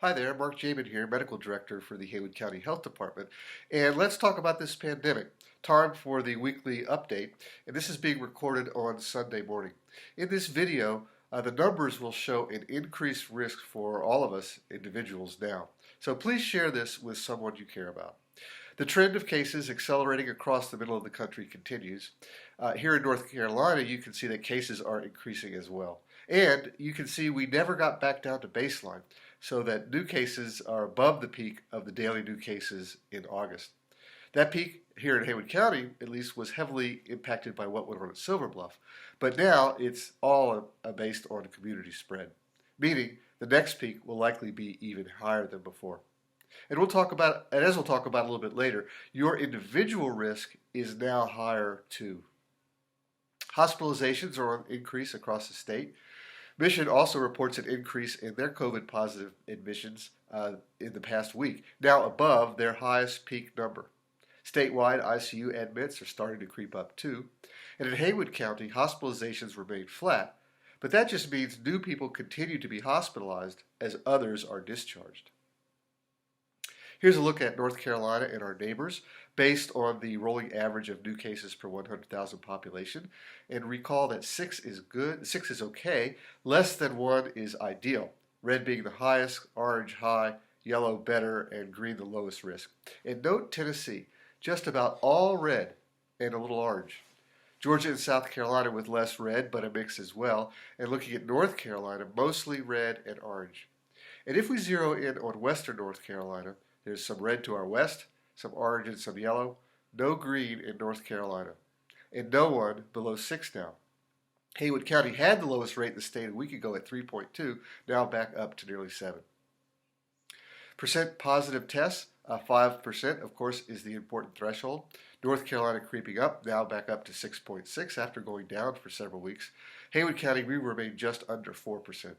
Hi there, Mark Jamin here, Medical Director for the Haywood County Health Department. And let's talk about this pandemic. Time for the weekly update, and this is being recorded on Sunday morning. In this video, the numbers will show an increased risk for all of us individuals now. So please share this with someone you care about. The trend of cases accelerating across the middle of the country continues. Here in North Carolina, you can see that cases are increasing as well. And you can see we never got back down to baseline, so that new cases are above the peak of the daily new cases in August. That peak here in Haywood County, at least, was heavily impacted by what went on at Silver Bluff. But now it's all based on community spread, meaning the next peak will likely be even higher than before. And as we'll talk about a little bit later, your individual risk is now higher too. Hospitalizations are on increase across the state. Mission also reports an increase in their COVID positive admissions in the past week, now above their highest peak number. Statewide ICU admits are starting to creep up too. And in Haywood County, hospitalizations remain flat, but that just means new people continue to be hospitalized as others are discharged. Here's a look at North Carolina and our neighbors based on the rolling average of new cases per 100,000 population. And recall that 6 is good, 6 is okay, less than 1 is ideal. Red being the highest, orange high, yellow better, and green the lowest risk. And note Tennessee, just about all red and a little orange. Georgia and South Carolina with less red, but a mix as well. And looking at North Carolina, mostly red and orange. And if we zero in on western North Carolina, there's some red to our west, some orange and some yellow, no green in North Carolina, and no one below 6 now. Haywood County had the lowest rate in the state a week ago at 3.2, now back up to nearly 7. Percent positive tests, 5% of course is the important threshold. North Carolina creeping up, now back up to 6.6 after going down for several weeks. Haywood County, we remain just under 4%.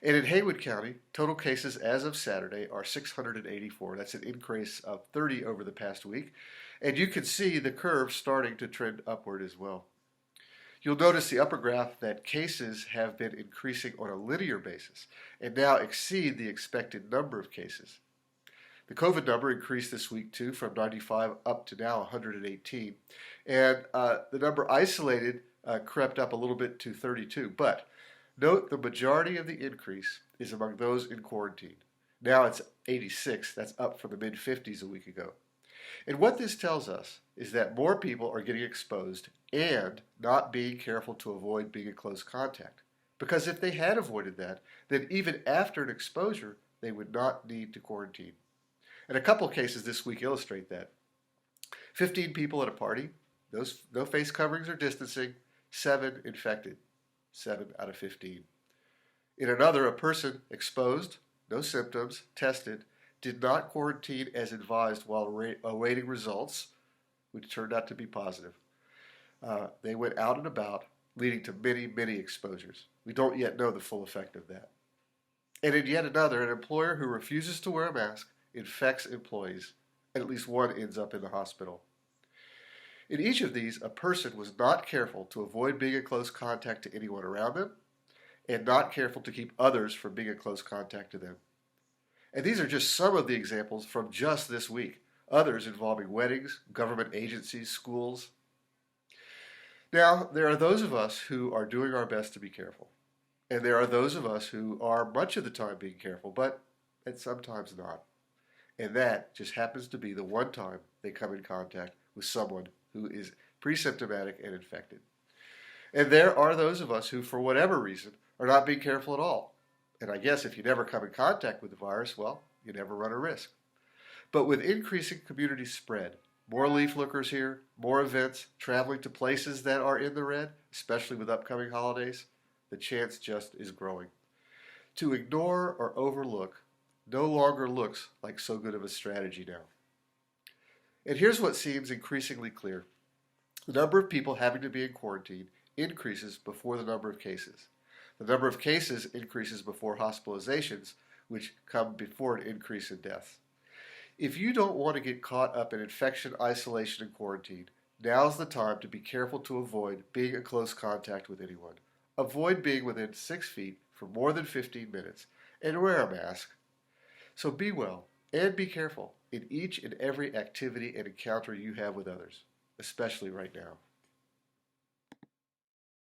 And in Haywood County, total cases as of Saturday are 684. That's an increase of 30 over the past week. And you can see the curve starting to trend upward as well. You'll notice the upper graph that cases have been increasing on a linear basis and now exceed the expected number of cases. The COVID number increased this week too, from 95 up to now 118. And the number isolated crept up a little bit to 32. But note the majority of the increase is among those in quarantine. Now it's 86, that's up from the mid-50s a week ago. And what this tells us is that more people are getting exposed and not being careful to avoid being in close contact. Because if they had avoided that, then even after an exposure, they would not need to quarantine. And a couple cases this week illustrate that. 15 people at a party, no face coverings or distancing, 7 infected. 7 out of 15. In another, a person exposed, no symptoms, tested, did not quarantine as advised while awaiting results, which turned out to be positive. They went out and about, leading to many exposures. We don't yet know the full effect of that. And in yet another, an employer who refuses to wear a mask infects employees, and at least one ends up in the hospital. In each of these, a person was not careful to avoid being in close contact to anyone around them and not careful to keep others from being in close contact to them. And these are just some of the examples from just this week, others involving weddings, government agencies, schools. Now, there are those of us who are doing our best to be careful, and there are those of us who are much of the time being careful, but sometimes not. And that just happens to be the one time they come in contact with someone who is pre-symptomatic and infected. And there are those of us who, for whatever reason, are not being careful at all. And I guess if you never come in contact with the virus, well, you never run a risk. But with increasing community spread, more leaf lookers here, more events, traveling to places that are in the red, especially with upcoming holidays, the chance just is growing. To ignore or overlook no longer looks like so good of a strategy now. And here's what seems increasingly clear. The number of people having to be in quarantine increases before the number of cases. The number of cases increases before hospitalizations, which come before an increase in deaths. If you don't want to get caught up in infection, isolation, and quarantine, now's the time to be careful to avoid being in close contact with anyone. Avoid being within 6 feet for more than 15 minutes, and wear a mask. So be well and be careful in each and every activity and encounter you have with others, especially right now.